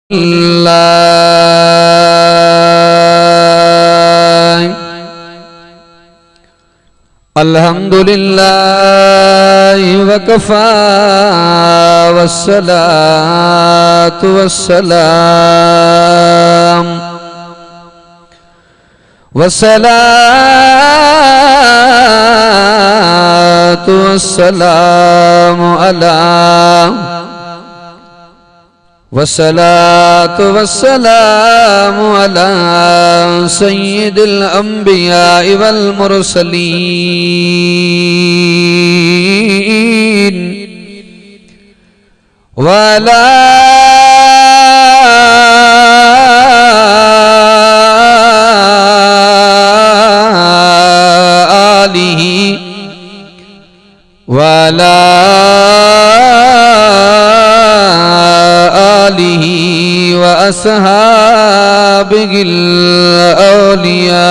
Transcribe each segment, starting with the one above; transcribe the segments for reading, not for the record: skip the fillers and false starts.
अल्हम्दुलिल्लाह वकफा वस्सलातु वस्सलाम वस्सलातु वस्सलामु अला वस्सलातु वस्सलामु अला सय्यिदिल अंबिया वल मुरसलीन वला आलिहि वला व अस्हाबिहिल औलिया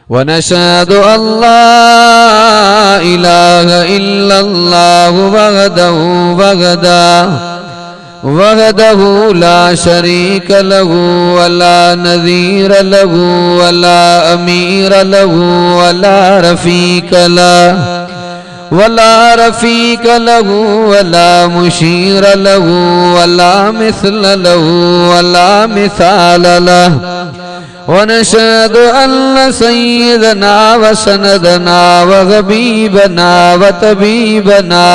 व नशहदु अल्ला इलाहा इल्लल्लाहु वहदहु ला शरीक लहु वला नज़ीर लहु वला अमीर लहु वला रफ़ीक लहु वला रफ़ीक लहु वला मुशीर लहु वला मिस्ल लहु वला मिसाल लहु वनशहदु अन्न सय्यदना व सनदना व हबीबना व तबीबना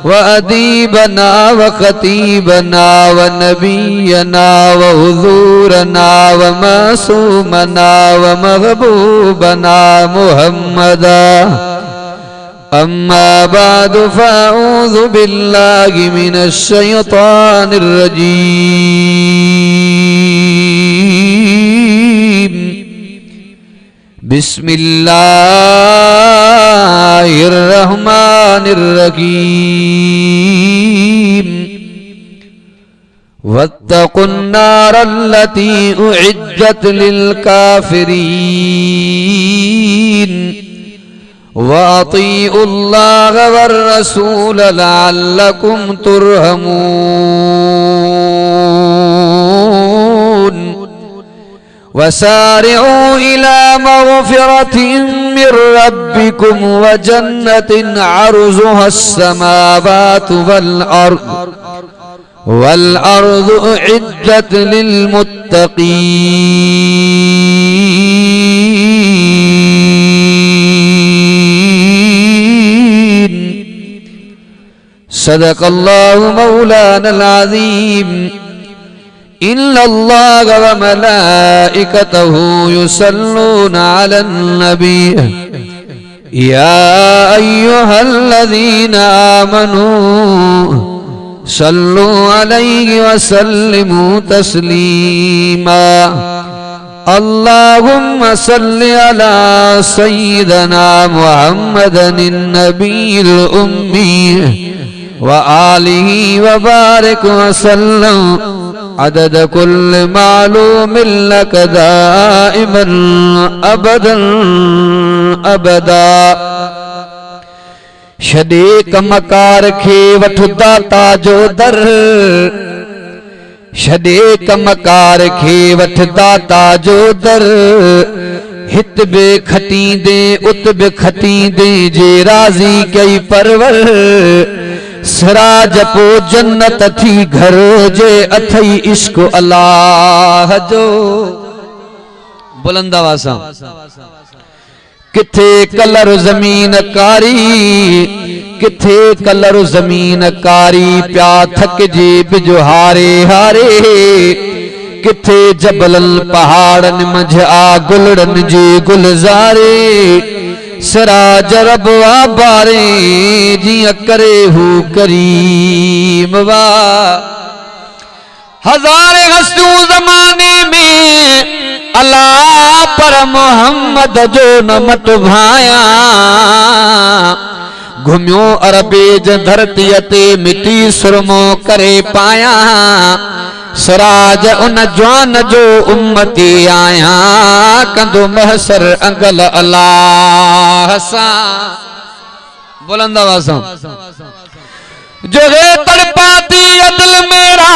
व अदीबना व खतीबना व नबीना व हुज़ूरना व मासूमना व महबूबना मुहम्मदा अम्मा बादु फ़अऊज़ु बिल्लाहि मिनश शैतानिर रजीम बिस्मिल्लाहिर रहमानिर रहीम वत्तकुन नारल्लती उइज्जत लिल काफिरीन वअतीउल्लाह वर रसूल लअल्लकुम तुरहमून वसारिऊ इला मग़फ़िरतिन मिर रब्बिकुम व जन्नतिन अर्ज़ुहस समावातु वल अर्ज़ु उइद्दत लिल मुत्तक़ीन सदक़ल्लाहु मौलानल अज़ीम इन्नल्लाह व मलाइकतहु युसल्लूना अलन नबी या अय्युहल्लज़ीना आमनू सल्लु अलैहि व सल्लिमू तस्लीमा अल्लाहुम्मा सल्लि अला सय्यिदना मुहम्मदिन नबील उम्मी व आलिहि व बारिक व सल्लम अदद कुल्ल मालूमिन लक दाइमन अबदन अबदा छॾे कमकार खे वठ दाता जो दर छॾे कमकार खे वठ दाता जो दर हित बि खटींदे उत बि खटींदे जे राज़ी कई परवर सिराज पो जन्नत थी घर जे अथई इश्क अल्लाह जो बुलंद आवाज़ सां किथे कलर ज़मीन कारी किथे कलर ज़मीन कारी प्या थकजे बिजो हारे हारे किथे जबलल पहाड़न मंझ आ गुलड़न जे गुलज़ारे सिराज रब बारे जिया करे हू करीम वा हज़ारे हस्तूं ज़माने में अल्लाह पर मोहम्मद जो न मट भाया घुमियो अरबेज धरती ते मिटी सुरमो करे पाया सिराज उन जवान जो उम्मती आया कंदो महसर अंगल अल्लाह सा बुलंद आवाज़ जो है तड़पाती है दिल मेरा,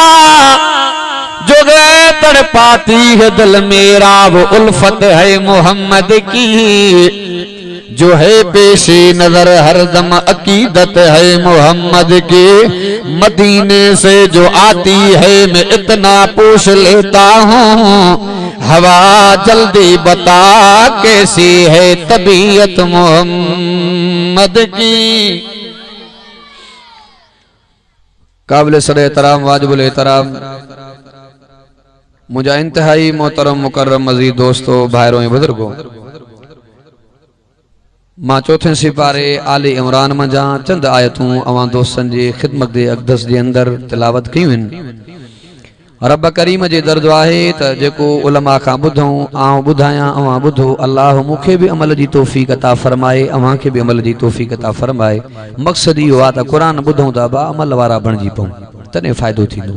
जो है तड़पाती है दिल मेरा, वो उल्फत है मोहम्मद की, जो है पेशे नजर हरदम अकीदत है मोहम्मद की। मदीने से जो आती है मैं इतना पूछ लेता हूँ, हवा जल्दी बता कैसी है तबीयत मोहम्मद की। काबिल सर एहतराम वाजिबुल एहतराम मुझा इंतहाई मोहतरम मुकर्रम मजीद दोस्तों भाइरों बुजुर्गों, मां चौथे सिपारे आले इमरान मंझा चंद आयतूं अवां दोस्तन जी खिदमत दे अक़दस जे अंदर तिलावत कयूं आहिनि। रब करीम जे दर्जो आहे त जेको उलमा खां ॿुधूं आऊं ॿुधायां अवां ॿुधो, अल्लाह मूंखे बि अमल जी तौफ़ीक़ अता फरमाए, अवां खे बि अमल जी तौफ़ीक़ अता फरमाए। मक़सद इहो आहे त क़ुरान ॿुधूं त बा अमल वारा बणिजी पऊं, तॾहिं फ़ाइदो थींदो।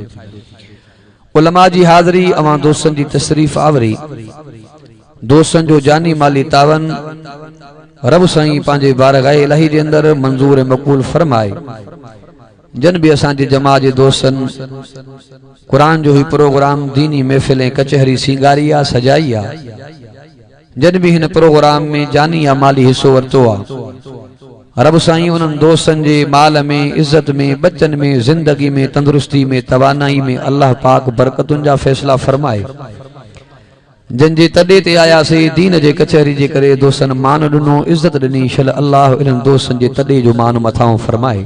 उलमा जी हाज़िरी अवां दोस्तन जी तशरीफ़ आवरी, दोस्तन जो जानी माली तावन रब साईं पंहिंजे बारगाह इलाही जे अंदर मंजूर मक़बूल फरमाए। जन भी असांजे जमा जे दोस्तन कुरान जो ही प्रोग्राम दीनी महफिल कचहरी सिंगारी आ सजाई आ, जन भी हिन प्रोग्राम में जानी या माली हिस्सो वरतो आ, रब साईं उन्हनि दोस्तन जे माल में, इज्जत में, बच्चन में, जिंदगी में, तंदुरुस्ती में, तवानाई में अल्लाह पाक बरकतुन जा फैसला फरमाए। जंजे तडे ते आया से दीन जे कचहरी जे करे दोस्तन मान ॾिनो, इज्जत ॾिनी, शल अल्लाह इन्हनि दोस्तन जे तडे जो मान मथां फरमाए।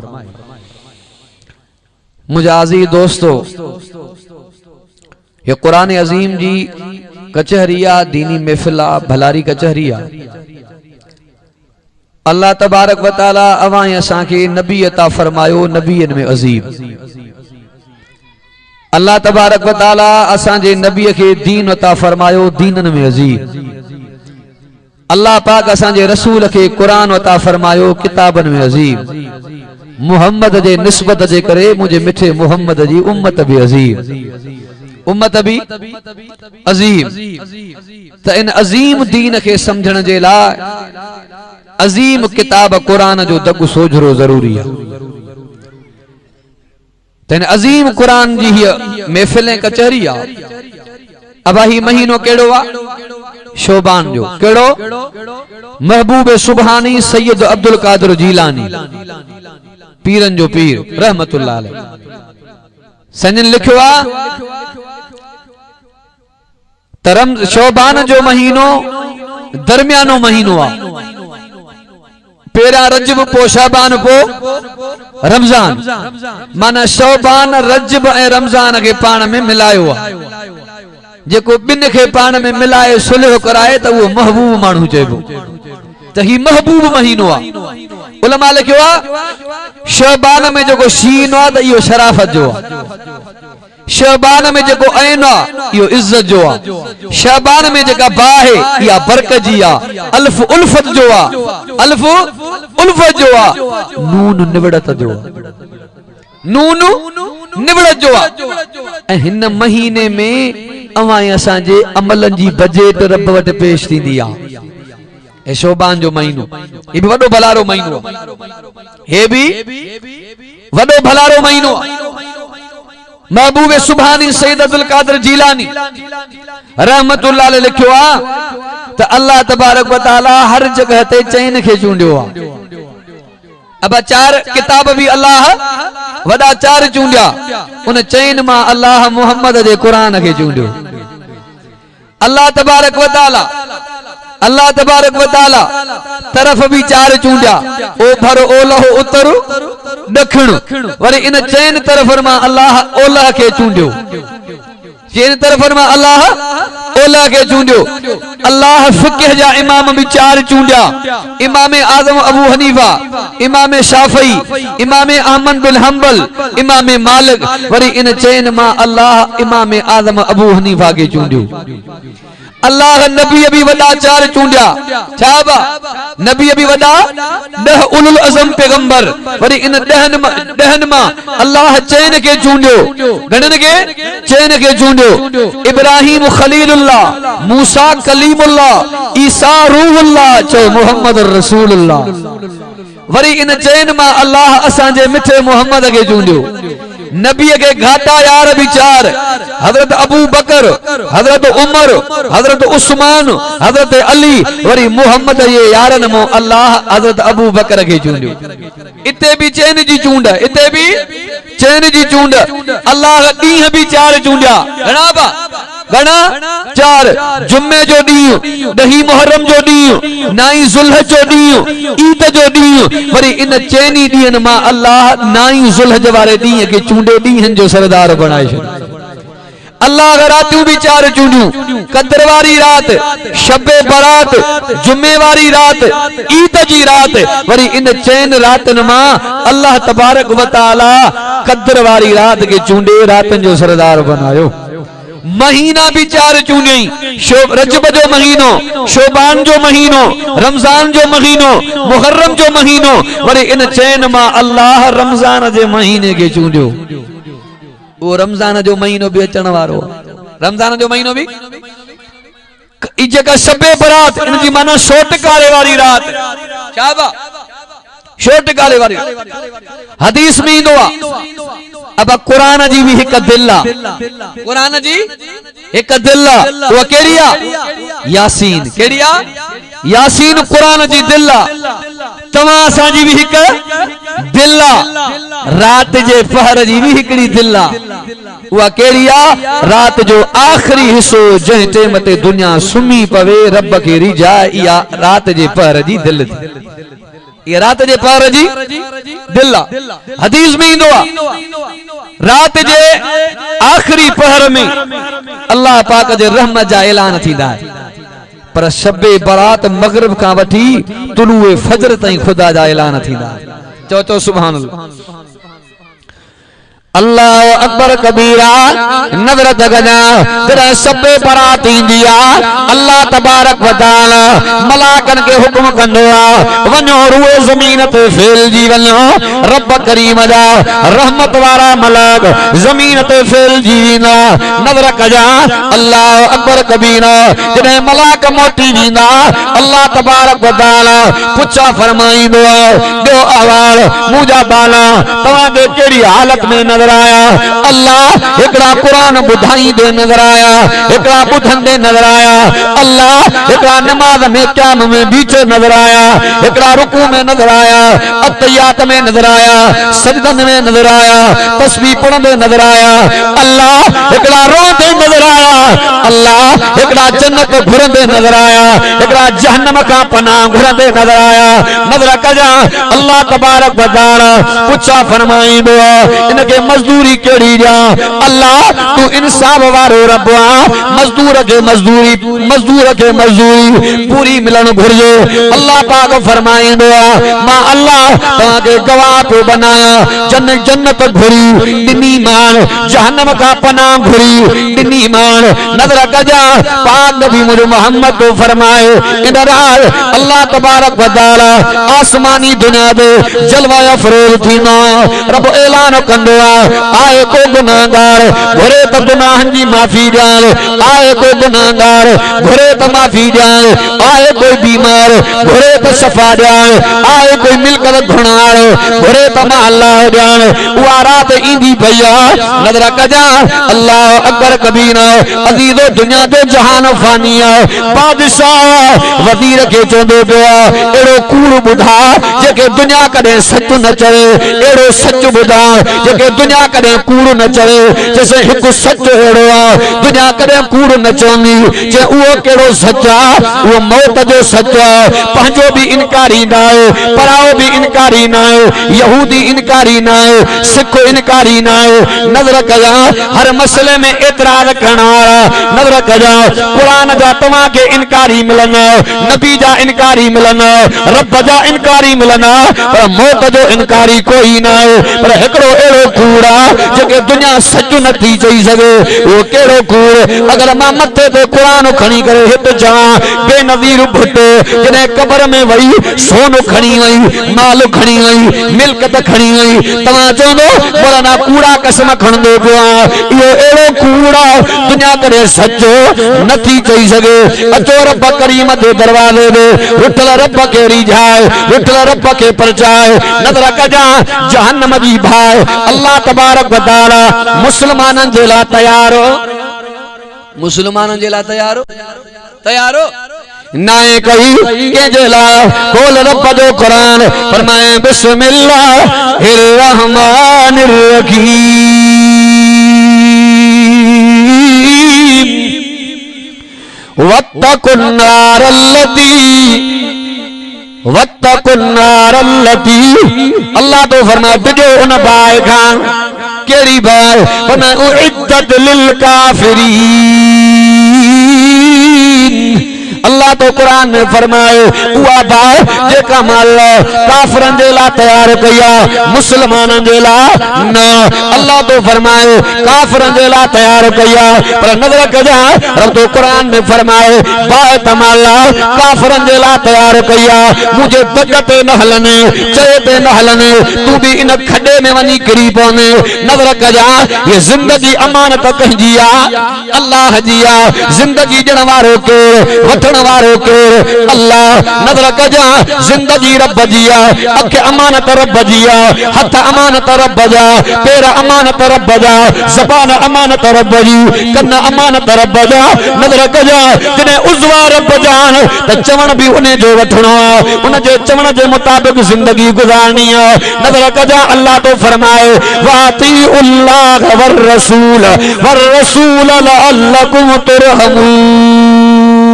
मुझा अज़ीज़ दोस्तों, ये कुरान अजीम जी कचहरिया दीनी महफिल आ, भलारी कचहरिया। अल्लाह तबारक व तआला अवां असां के नबी अता फरमायो, नबीयन में अजीब। अल्लाह तबारक व तआला असां जे नबी के दीन अता फरमायो, दीनन में अजीब। अल्लाह पाक असां जे रसूल के कुरान अता फरमायो, किताबन में अजीब। मुहम्मद जे निस्बत जे करे मुझे मिठे मुहम्मद जी उम्मत भी अजीब, उम्मत भी अजीब। त इन अजीम दीन के समझण जे लाइ अजीम किताब कुरान जो दग सोझरो जरूरी है। त इन अजीम कुरान जी हीअ महफिल कचहरी आ। अब ही महीनो केड़ो आ? शोबान जो। केड़ो? महबूब सुबहानी सैयद अब्दुल कादिर जीलानी, पीरन जो पीर रहमतुल्लाह अलैह। संजन लिखियो आ तरम शोबान जो महीनो दरमियानो महीनो आ। पेरा रजब पो शाबान पो रमजान, माना शोबान रजब ए रमजान के पाण में मिलायो आ। जेको बिन के पाण में मिलाए सुलह कराए त वो महबूब मानू चेबो, त ही महबूब महीनो आ। उलमा लिखियो आ शबान में जो शीन आ त इहो शराफत जो आ, शबान में जो ऐन आ इहो इज्जत जो आ, शबान में जेका बा है या बरकत जी आ, अल्फ उल्फत जो आ, अल्फ उल्फत जो आ, नून निबड़त जो आ, नून निबड़त जो आ। ऐं हिन महीने में अवां असां जे अमलन जी बजेट रब वट पेश थींदी आ। ए शोबान जो महीनो ये भी वडो भलारो महीनो, हे भी वडो भलारो महीनो। महबूब सुबहानी सैयद अब्दुल कादिर जीलानी रहमतुल्लाह अलैह लिखियो आ त अल्लाह तबारक व तआला हर जगह ते चैन के चूंडियो आ। अब चार किताब भी अल्लाह वडा चार चूंडिया, उन चैन मां अल्लाह मुहम्मद जे कुरान के चूंडियो। अल्लाह तबारक व तआला, अल्लाह तबारक व तआला तरफ भी चार चूंडिया, ओभर ओलह उत्तर दखिण, वरी इन चैन तरफ मां अल्लाह ओलह के चूंडियो, चैन तरफ मां अल्लाह ओलह के चूंडियो। अल्लाह फिक्ह जा इमाम भी चार चूंडिया, इमाम आजम अबू हनीफा, इमाम शाफई, इमाम अहमद बिन हंबल, इमाम मालिक, वरी इन चैन मां अल्लाह इमाम आजम अबू हनीफा के चूंडियो। अल्लाह नबी अभी वडा चार चूंडिया, छाबा नबी अभी वडा 10 उलुल अज़म पैगंबर, वरी इन 10 मां अल्लाह चैन के चूंडियो, घणन के चैन के चूंडियो। इब्राहिम खलीलुल्लाह, मूसा कलीमुल्लाह, ईसा रूहुल्लाह, चो मुहम्मद रसूलुल्लाह। वरी इन चैन मां अल्लाह असांजे मिठे मोहम्मद के चूंडियो नबी के घाटा यार भी चार हजरत अबू बकर हजरत उमर हजरत उस्मान हजरत अली वरी मोहम्मद ये यारन मो अल्लाह हजरत अबू बकर के चूंडियो इते भी चैन जी चूंड इते भी चैन जी चूंड अल्लाह ॾींहं भी चार चूंडिया घणा चार जुम्मे जो ॾींहुं 10 मुहर्रम जो ॾींहुं 9 ज़ुल्हज जो ॾींहुं ईद जो ॾींहुं वरी इन चैनी ॾींहंनि मां अल्लाह 9 ज़ुल्हज वारे ॾींहं खे चूंडे ॾींहंनि जो सरदार बणाए छॾियो अल्लाह रातियूं भी चार चूंडियूं कदर वारी रात शबे बरात जुम्मे वारी रात ईद जी रात वरी इन चैन रातन मां अल्लाह तबारक व तआला कदर वारी रात के चूंडे रातन जो सरदार बनायो महीना भी चार चूंडियई रजब जो महीनो शोबान जो महीनो रमजान जो महीनो मुहर्रम जो महीनो वरी इन चैन मां अल्लाह रमजान जे महीने के चूंडियो वो रमजान जो महीनो भी अचण वारो रमजान जो महीनो भी जेका शबे बरात इनजी माना शोट काले वाली रात शाबा शोट काले वाली हदीस में इंदो अब कुरान जी भी एक दिल्ला कुरान जी एक दिल्ला वो केड़िया यासीन केड़िया यासीन कुरान जी दिल्ला तवा साजी भी एक दिल्ला रात जे पहर जी भी एकड़ी दिल्ला वो केड़िया रात जो आखिरी हिस्सो जै टेम ते दुनिया सुमी पवे रब के रिजा या रात जे पहर जी दिल ये रात जे पहर जी दिल्ला हदीस में इंदो रात जे आखिरी पहर में अल्लाह पाक जे रहमत जा ऐलान थींदा पर शबे बरात मगरिब का वठी तुलूए फजर ताईं खुदा जा ऐलान थींदा चो सुभान अल्लाह अल्लाह अकबर कबीरा नजरत गजा तेरा शबे बरात इंदिया अल्लाह तबारक व तआला मलाकन के हुक्म कंदो वनो रुए जमीन ते फैल जी वनो रब करीम जा रहमत वाला मलाक जमीन ते फैल जी ना नजर गजा अल्लाह अकबर कबीरा जने मलाक मोटी जींदा अल्लाह तबारक व तआला पुछा फरमाईंदो दो अवाल मुजा बाला तवा दे केड़ी हालत में नजर आया अल्लाह एकड़ा कुरान बुधाई दे नजर आया एकड़ा बुधन दे नजर आया अल्लाह एकड़ा नमाज में क़याम में बीचे नजर आया एकड़ा रुकू में नजर आया अत्तहियात में नजर आया सजदन में नजर आया तस्बीह पढ़ंदे नजर आया अल्लाह एकड़ा रोंदे नजर आया अल्लाह एकड़ा जन्नत घुरंदे नजर आया एकड़ा जहन्नम का पनाह घुरंदे नजर आया नजर कजा अल्लाह तबारक व तआला पुछा फरमाईंदो इनके मजदूरी केड़ी जा अल्लाह तू इंसाफ वारो रब मजदूर के मजदूरी पूरी मिलन घुर्जे अल्लाह पाक फरमाईंदो मां अल्लाह तवा के गवाह पे बनाया जन्नत घुरी दिनी मान जहन्नम का पनाह घुरी दिनी मान नजर कजा पाक नबी मुझे मोहम्मद तो फरमाए इधर अल्लाह तबारक व तआला आसमानी दुनिया दे जलवा अफरोज थीना रब ऐलान कंदो आए को गुनाहगार घुरे तो गुनाहन जी माफी ॾियां आए को गुनाहगार घुरे तो माफी ॾियां आए कोई बीमार घुरे तो शफा ॾियां आए कोई मिलकत घुणार घुरे तो मां अल्लाह ॾियां उहा रात ईंदी भैया नजर कजा अल्लाह अकबर कबीरा अजीजो दुनिया जो जहान फानी बादशाह वजीर के चवंदो पियो एड़ो कूड़ बुधा जेके दुनिया कदे सच न चवे एड़ो सच बुधा जेके दुनिया कदे कूड़ न चवे जैसे एक सच एड़ो दुनिया कदे कूड़ न चवंदी जे उहो केड़ो सच वो मौत जो सच पंजो भी इनकारी ना है पराओ भी इनकारी ना है यहूदी इनकारी ना है सिख इनकारी ना है नजर कया हर मसले में एतराज करना नजर कया कुरान जा तवा के इनकारी मिलना नबी जा इनकारी मिलना रब जा इनकारी मिलना पर मौत जो इनकारी कोई ना है पर एकड़ो एड़ो कूड़ कूड़ा जेके दुनिया सच नथी चई सके वो केड़ो कूड़ अगर मां मथे ते कुरान खणी करे हित जा बेनज़ीर भुट जने कब्र में वही सोनो खणी वई माल खणी वई मिल्कत खणी वई तवा चोंदो बोलना कूड़ा कसम खणदो पियो यो एड़ो कूड़ा दुनिया करे सचो नथी चई सके अचो रब करीम दे दरवाजे दे उठल रब के रिझाए उठल रब के परचाए नजर कजा जहन्नम जी भाई अल्लाह तबारक व तआला मुसलमानन जे ला तैयार हो मुसलमानन जे ला तैयार हो नाए कही के जेला खोल रब जो कुरान फरमाए बिस्मिल्लाहिर रहमानिर रहीम वत्तकुन नारल्लती अल्लाह तो फरमाए बिजो उन बाय खान केड़ी बाय फरमाए उइद्दत लिल काफिरीन अल्लाह तो कुरान में फरमाए उआ बाय जेका माल काफरन जे ला तैयार कया मुसलमानन जे ला ना अल्लाह तो फरमाए काफरन जे ला तैयार कया पर नजर कजा रब तो कुरान में फरमाए बाय तमाला काफरन जे ला तैयार कया मुझे बगते न हलने चेते न हलने तू भी इन खड्डे में वनी गिरी पवने नजर कजा ये जिंदगी अमानत कहिजिया अल्लाह जिया जिंदगी जण वारो के वठण वारो के अल्लाह नजर कजा जिंदगी रब जिया अख अमानत रब जिया हथ अमानत रब जा पैर अमानत रब जा ज़बान अमानत रब जी कन अमानत रब जा नजर कजा जने उज़वा रब जान त चवण भी उन्हें जो वठणो उन जे चवण जे मुताबिक जिंदगी गुजारनी है नजर कजा अल्लाह तो फरमाए वाती उल्लाह वर रसूल लअल्लकुम तुरहमून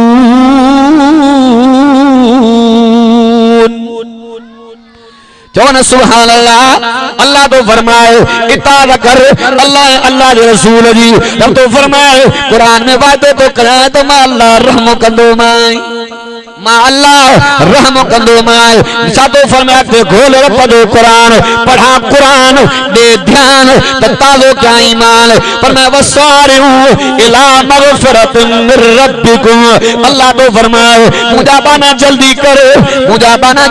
चौन सुभान अल्लाह अल्लाह तो फरमाए इताअत कर अल्लाह के रसूल जी तब तो फरमाए कुरान में वादे तो कराए तो मां अल्लाह रहम कंदो माई मां अल्लाह रहम कंदो माए सादो फरमाया के घोल रब जो कुरान पढ़ा कुरान दे ध्यान तालो क्या ईमान फरमाया वसारिउ इला मगफिरतिन मिर रब्बिकुम अल्लाह तो फरमाए मुजाबाना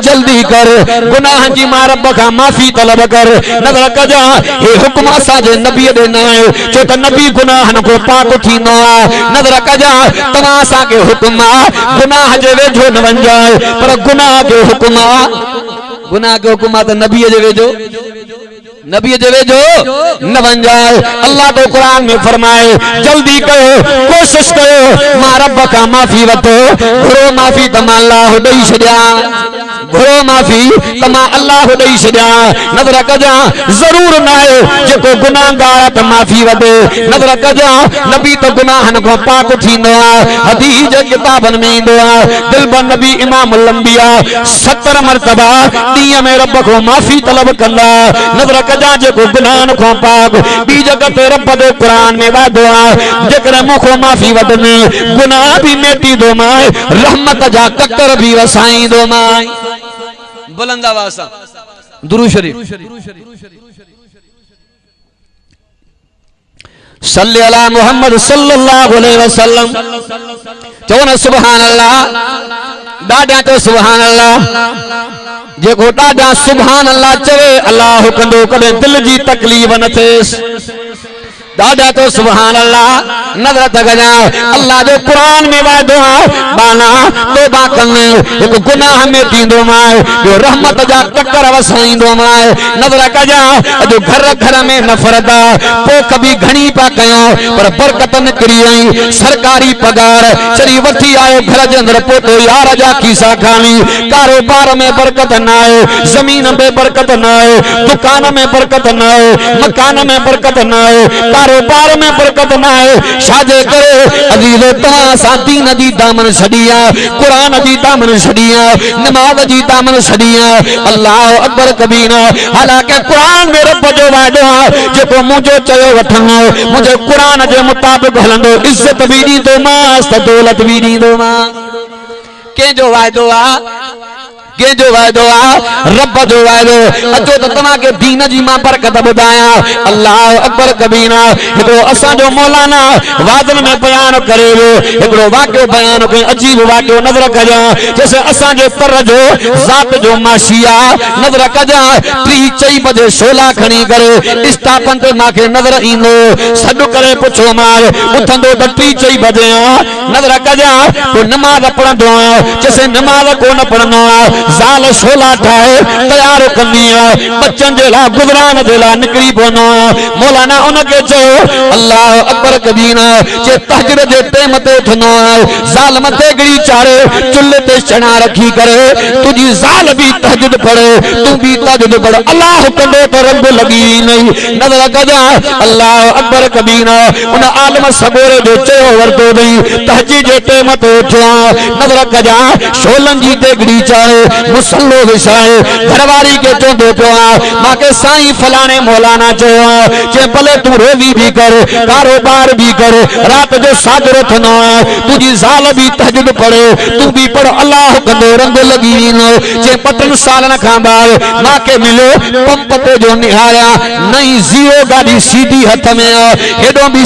जल्दी कर गुनाह जी मां रब का माफी तलब कर नजर कजा हे हुक्म असा जे नबी दे नाए जो त नबी गुनाहन को पाक थींदो नजर कजा तमा सा के हुक्म गुनाह जे जो न बन जाए पर गुनाह के हुक्मा तो नबी जे वेजो न बन जाए अल्लाह तो कुरान में फरमाए जल्दी करो कोशिश करो मां रब का माफी वठो घुरो माफी तमा अल्लाह दई छड्या घुरो माफी तमा अल्लाह दई छड्या नजर कजा जरूर ना है जेको गुनाहगार त माफी वठे नजर कजा नबी तो गुनाहन को पाक थींदो हदीस जे किताबन में इंदो दिल बन नबी इमाम लंबिया 70 मरतबा दी में रब को माफी तलब कंदा नजर कजा जेको गुनाहन को पाक बी जगह ते रब दे कुरान में वादो जेकर मुखो माफी वठने गुनाह भी मेटी दो माए रहमत जा ककर भी वसाई दो माए बुलंद आवाज से दुरूद शरीफ सल्ले अला मुहम्मद सल्लल्लाहु अलैहि वसल्लम चवण सुभान अल्लाह दादा तो सुभान अल्लाह जेको दादा सुभान अल्लाह चवे अल्लाह कंदो कदे दिल जी तकलीफ न थेस दादा तो सुभान अल्लाह नजर तगजा अल्लाह जो कुरान में वादो बाना तौबा करने एक गुनाह में तींदो माए जो रहमत जा ककर वसाईंदो माए नजर कजा जो घर में नफरत पो कभी घणी पा कयो पर बरकत न करी आई सरकारी पगार चरी वठी आयो घर जे अंदर पोतो यार जा खीसा खानी कारोबार में बरकत ना आए जमीन में बरकत ना आए दुकान में बरकत ना आए मकान में बरकत ना आए कारोबार में बरकत ना है शादे करे अजीजो तवा साथी नदी दामन छड़िया कुरान जी दामन छड़िया नमाज जी दामन छड़िया अल्लाह अकबर कबीरा हालांकि कुरान में रब जो वादो जेको मुझे चयो वठनो मुझे कुरान जे मुताबिक हलंदो इज्जत भी दींदो मां दौलत भी दींदो मां के जो वादो के जो वायदो आ रब जो वायदो अचो तो तमा के दीन जी मां बरकत बुधाया अल्लाह अकबर कबीरा एकड़ो असा जो मौलाना वादन में बयान करे एकड़ो वाक्यो बयान के अजीब वाक्यो नजर कजा जैसे असा जे पर जो जात जो माशिया नजर कजा 3-4 बजे शोला खणी करे इस्तापन ते माके नजर इंदो सड करे पुछो मार उठंदो त 3-4 बजे नजर कजा तो नमाज पढ़ंदो जैसे नमाज को न पढ़नो जाल शोला ठाए तैयार कंदी बच्चन जे ला गुजरान जे ला निकली पवनो मौलाना उनके चो अल्लाह अकबर कबीरा जे तहजद जे टाइम ते उठनो जाल मथे गिरी चारे चुल्ले ते चना रखी करे तुझी जाल भी तहजद पढ़े तू भी तहजद पढ़ अल्लाह कंदो तो रब लगी नहीं नजर कजा अल्लाह अकबर कबीरा उन आलम सबोरे जो चो वरतो नहीं तहजद जे टाइम ते उठो नजर कजा शोलन जी ते गिरी चारे मुसल्लो विछाए घरवारी के चोंदो पियो मां के साईं फलाने मौलाना चो जे भले तू रोवी भी कर कारोबार भी कर रात जो साजरो थनो तुझी जाल भी तहज्जुद पढ़े तू भी पढ़ अल्लाह कंदो रंग लगी नो जे 5 सालन खां बाद मां के मिलो पंप ते जो निहारिया नई जीरो गाड़ी सीधी हथ में हेडो भी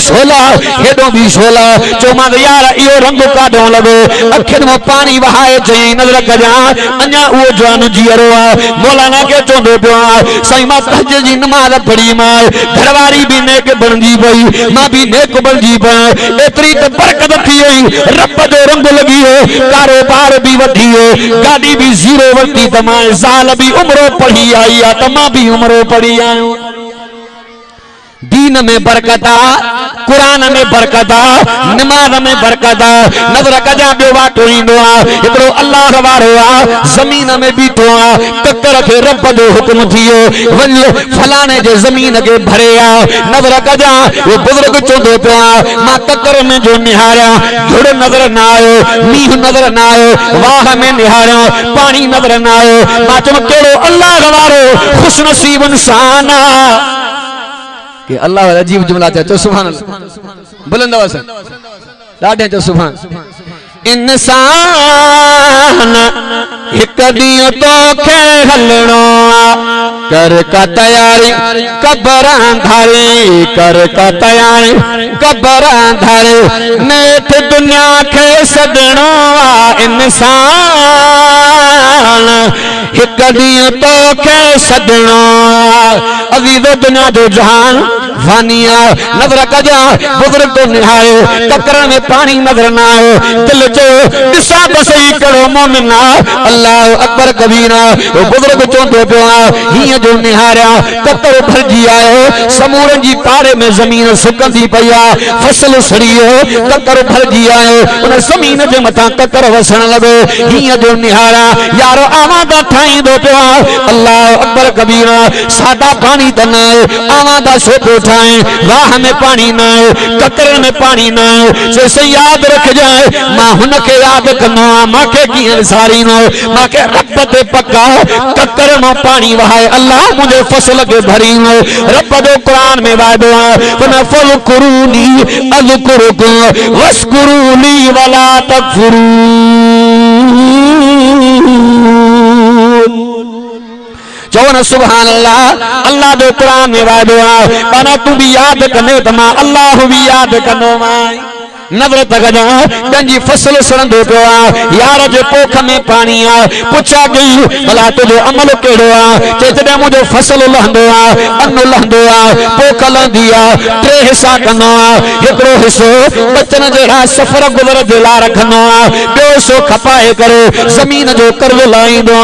शोला चो मां यार इयो रंग काढो लगो अखिन में पानी वहाए चई नजर कजा अन्या वो जवान जीरो मौलाना के चोंदो पियो साईं मां तहज्जुद जी नमाज पढ़ी मां घरवारी भी नेक बनजी पई मां भी नेक बनजी पई एतरी त बरकत थी वई रब जो रंग लगी हो कारोबार भी वधी हो गाड़ी भी जीरो वरती त मां साल भी उम्रो पढ़ी आई आ त मां भी उम्रो पढ़ी आयो दीन में बरकता कुरान में बरकता नमाज में बरकता नजर कजा बे वाटो इंदो एकड़ो अल्लाह वारो जमीन में बीठो ककर के रब जो हुक्म थियो वञो फलाने जे जमीन के भरे नजर कजा वो बुजुर्ग चोंदो पियो मां ककर में जो निहारिया झुड़ नजर ना आयो मींह नजर ना आयो वाह में निहारिया पानी नजर ना आयो मां चम केड़ो अल्लाह वारो खुशनसीब इंसान कि अल्लाह अजीब जुमला चो सुभान अल्लाह बुलंद आवाज ॾाढे चो सुभान इंसान एक ॾींहुं तोखे हलणो कर का तैयारी कबरां धारे कर का तैयारी कबरां धारे नेठ दुनिया खे सॾणो इंसान एक ॾींहुं तोखे सॾणो अज़ीज़ो दुनिया जो जहान फानिया नजर कजा बुजुर्ग तो निहायो ककर में पानी नजर ना आयो दिल जो दिशा बसई करो मोमिना अल्लाह अकबर कबीरा वो बुजुर्ग चोंदो पियो हिय जो निहारिया ककर भरजी आयो समूरन जी पारे में जमीन सुकंदी पया फसल सड़ियो ककर भरजी आयो उन जमीन जे मथा ककर वसण लगो हिय जो निहारिया यारो आवादा ठाईंदो पियो अल्लाह अकबर कबीरा सादा पानी त न आवादा सोतो ठाए राह में पानी ना ककर में पानी ना जैसे याद रख जाए मां हुन के याद कनो मां के की सारी नो मां के रब ते पक्का ककर में पानी वहाए अल्लाह मुझे फसल के भरी नो रब जो कुरान में वादो वना फलकुरूनी अज़कुरुकुम वस्कुरूनी वला तकफुरू चौन सुभान अल्लाह अल्लाह जो कुरान में वादो बना तू भी याद कने तमा अल्लाह भी याद कनो माई नजर तगजा कंजी फसल सड़ंदो पियो यार जे पोख में पानी पुछा गई भला तुझो अमल केड़ो जेतने मुझो फसल लहंदो अन्न लहंदो पोख लहंदी टे हिस्सा कनो एकड़ो हिस्सो बचन जेड़ा सफर गुजर जे ला रखनो बे सो खपाए करे जमीन जो कर्ज लाइंदो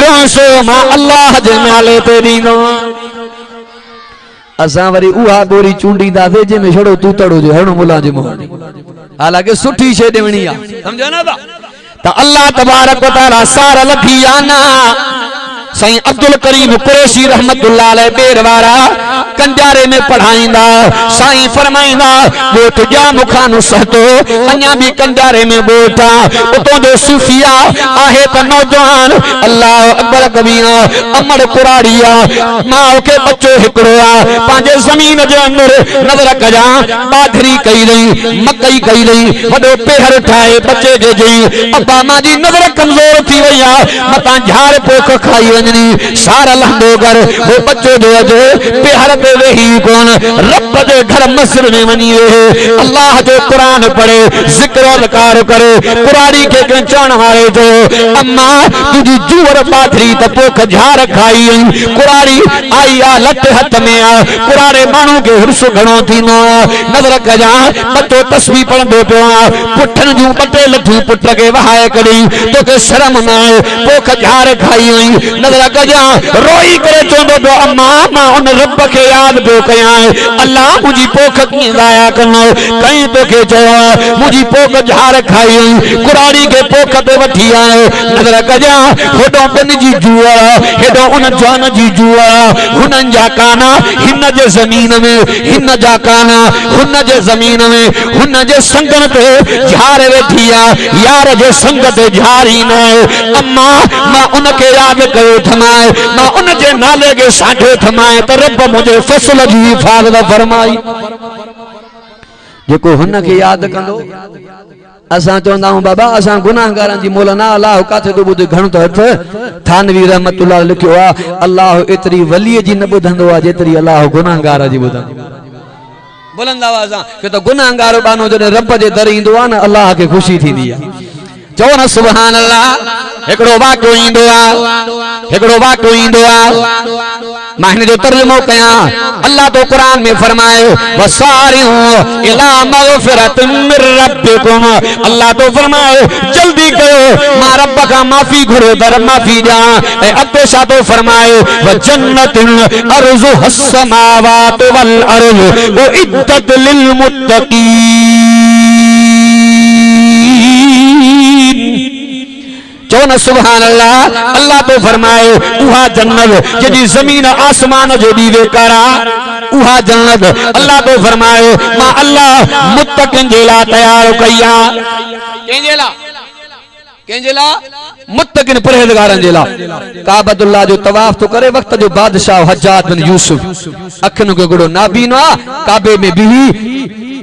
टे सो मां अल्लाह जे नाले ते दीनो असा वरी उहा गोरी चूंडीदा थे जे में छड़ो तूतड़ो जो हणो मुलाजिम हालांकि सुठी शे देवणी आ समझो ना त अल्लाह तबारक व तआला सार लखी आना साईं अब्दुल करीम कुरैशी रहमतुल्लाह अलैह बेरवारा कंजारे में पढ़ाईंदा साईं फरमाईंदा ॿोट जा मुखानु सहतो अञा भी कंजारे में ॿोटा उतो जो सूफिया आहे त नौजवान अल्लाह अकबर कबीरा अमर कुराड़िया मां के बच्चो हिकड़ो आ पांजे जमीन जे अंदर नजर कजा बाधरी कई रही मकई कई रही वडो पेहर ठाए बच्चे जे जई अब्बा मां जी नजर कमजोर थी वई आ मता झाड़ पोख खाई वञनी सार लहंदो कर वो बच्चो जो अजे पेहर पे वेही कोन रब जे घर मस्जिद में वनी रहे अल्लाह जो कुरान पढ़े जिक्र अज़कार करे कुराड़ी के चवण वाले जो अम्मा तुझी जूवर बाधरी त पोख झाड़ खाई कुराड़ी आई आ लट हथ में आ कुराड़े मानू के हिरस घणो थींदो नजर कजा बच्चो तस्बीह पढ़ंदो पियो पुठन जूं बटे लठूं पुट के वहाए कड़ी तोखे शर्म न आए पोख झाड़ खाई हुई नजर कजा रोई करे चवंदो पियो अम्मा मां उन रब के याद पियो कयां अल्लाह मुंहिंजी पोख कीअं ज़ाया कंदो कई तोखे चयो मुंहिंजी पोख झाड़ खाई हुई कुराड़ी के पोख ते वठी आयो नजर कजा होॾो ॿिन जी जूअ हेॾो उन जवान जी जूअ हुननि जा काना हिन जे ज़मीन में हिन जा काना हुन जे ज़मीन में हुन जे संगन ते झाड़ वेठी आहे यार जे संग ते झाड़ी न अम्मा मां उनखे यादि कयो थमाए मां उन जे नाले खे साठो थमाए त रब मुंहिंजे फसल जी हिफ़ाज़त फरमाई जेको हुन खे यादि कंदो असां चवंदा आहियूं बाबा असां गुनाहगारनि जी मोल ना अल्लाह काथे तो ॿुधे घणो त हथ थानवी रहमतुल्लाह लिखियो आहे अल्लाह एतिरी वलीअ जी न ॿुधंदो आहे जेतिरी अल्लाह गुनाहगार जी ॿुधंदो बुलंद आवाज़ के तो गुनाहगार बानो जॾहिं रब जे दर ईंदो आहे न अल्लाह खे ख़ुशी थींदी आहे चओ न सुभान अल्लाह हिकिड़ो वाक़ियो ईंदो आहे हिकिड़ो वाक़ियो ईंदो आहे मां हिन जो तर्जुमो कयां अल्लाह तो कुरान में फरमाए वसारिउ इला मगफिरतिन मिर रब्बिकुम अल्लाह तो फरमाए जल्दी करो मां रब का माफी घुरो दर माफी ॾियां ऐं अॻिते छा तो फरमाए व जन्नतिन अर्ज़ु हस्समावात वल अर्ज़ उइद्दत लिल मुत्तक़ीन चो न सुभान अल्लाह अल्लाह तो फरमाए उहा जन्नत जेदी जमीन आसमान जो दीवे करा उहा जन्नत अल्लाह तो फरमाए मां अल्लाह मुत्तक़िन जे ला तैयार कया कंहिंजे ला मुत्तक़िन परहेज़गारनि जे ला काबतुल्लाह जो तवाफ तो करे वक्त जो बादशाह हज्जाज बिन यूसुफ अखिन के गुड़ो नाबीनो काबे में बिही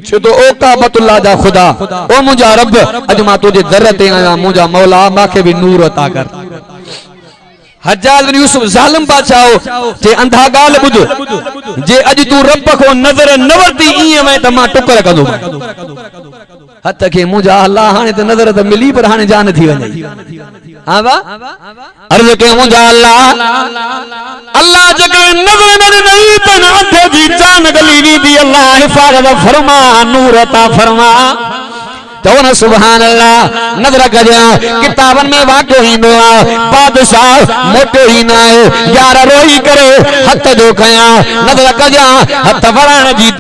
छो तो ओ काबतुल्लाह जा खुदा ओ मुंहिंजा रब अज मां तुझे दर ते आया मुंहिंजा मौला मांखे भी नूर अता कर हज्जाज बिन यूसुफ जालिम बादशाह जे अंधा गाल बुझ जे अज तू रब को नजर न वरती इए में त मां टुकर कंदो हथ के मुंहिंजा अल्लाह हाने त नजर त मिली पर हाने जान थी वञे हां बा अर्ज़ के मुंहिंजा अल्लाह जके नजर न ॾिनई त अंधे जी जान गली दी अल्लाह हिफ़ाज़त फरमा नूर अता फरमा तो न सुभान अल्लाह नजर कजा किताबन में वाक़ियो ईंदो आहे बादशाह मोटो ही न आहे यार रोई करे हथ जो खया नजर कजा हथ वराण जी